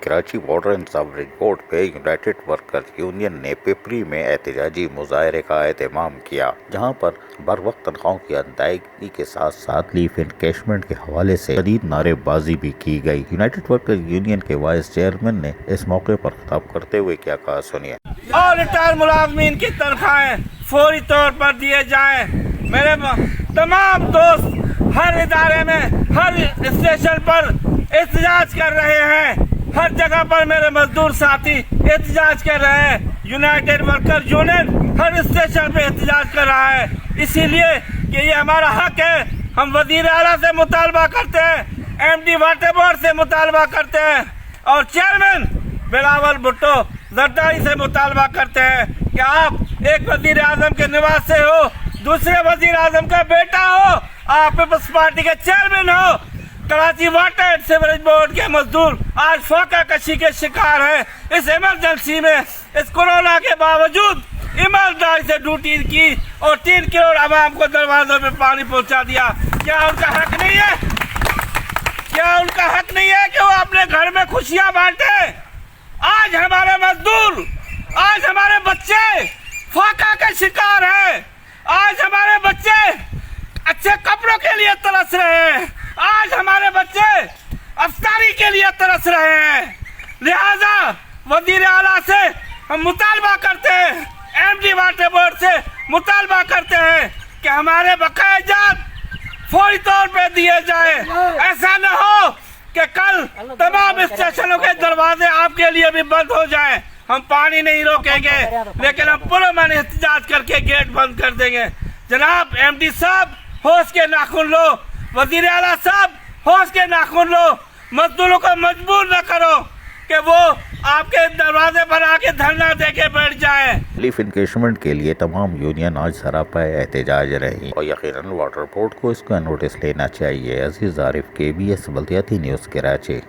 Karachi water and ساوریج board پہ United workers union نے پیپری میں احتجاجی مظاہرے کا اہتمام کیا، جہاں پر بروقت تنخواہوں کی ادائیگی کے ساتھ ساتھ لیو انکیشمنٹ کے حوالے سے شدید نعرے بازی بھی کی گئی۔ یونائیٹڈ ورکرز یونین کے وائس چیئرمین نے اس موقع پر خطاب کرتے ہوئے کیا کہا، سنیے۔ اور ریٹائر ملازمین کی تنخواہیں فوری طور پر دیے جائیں۔ میرے تمام دوست ہر ادارے میں، ہر اسٹیشن پر احتجاج کر رہے ہیں، ہر جگہ پر میرے مزدور ساتھی احتجاج کر رہے ہیں۔ یونائیٹڈ ورکر یونین ہر اسٹیشن پہ احتجاج کر رہا ہے، اسی لیے کہ یہ ہمارا حق ہے۔ ہم وزیر اعلیٰ سے مطالبہ کرتے ہیں، ایم ڈی واٹر بورڈ سے مطالبہ کرتے ہیں اور چیئرمین بلاول بھٹو زرداری سے مطالبہ کرتے ہیں کہ آپ ایک وزیر اعظم کے نواسے ہو، دوسرے وزیر اعظم کا بیٹا ہو، آپ پیپلز پارٹی کے chairman who. Karachi water and sewerage board کے مزدور آج فاقہ کشی کے شکار ہیں۔ اس ایمرجنسی میں، اس کورونا کے باوجود ایمانداری سے ڈیوٹی کی اور 3 کروڑ عوام کو دروازوں پہ پانی پہنچا دیا۔ کیا ان کا حق نہیں ہے؟ کیا ان کا حق نہیں ہے کہ وہ اپنے گھر میں خوشیاں بانٹے؟ آج ہمارے مزدور، آج ہمارے بچے فاقہ کے شکار ہیں۔ آج ہمارے بچے اچھے کپڑوں کے لیے ترس رہے ہیں۔ آج ہمارے بچے افطاری کے لیے ترس رہے ہیں۔ لہذا وزیر اعلیٰ سے ہم مطالبہ کرتے ہیں، ایم ڈی واٹر بورڈ سے مطالبہ کرتے ہیں کہ ہمارے بقایا جات فوری طور پہ دیے جائیں۔ ایسا نہ ہو کہ کل تمام اسٹیشنوں کے دروازے آپ کے لیے بھی بند ہو جائیں۔ ہم پانی نہیں روکیں گے، لیکن ہم پرامن احتجاج کر کے گیٹ بند کر دیں گے۔ جناب ایم ڈی صاحب، ہوش کے ناخن لو۔ وزیر اعلیٰ صاحب، ہوش کے ناخن لو۔ مزدوروں کو مجبور نہ کرو کہ وہ آپ کے دروازے پر آ کے دھرنا دے کے بیٹھ جائیں۔ لیو انکیشمنٹ کے لیے تمام یونین آج سراپا احتجاج رہی اور یقیناً واٹر بورڈ کو اس کا نوٹس لینا چاہیے۔ عزیز عارف، KBS بلدیاتی نیوز، کراچی۔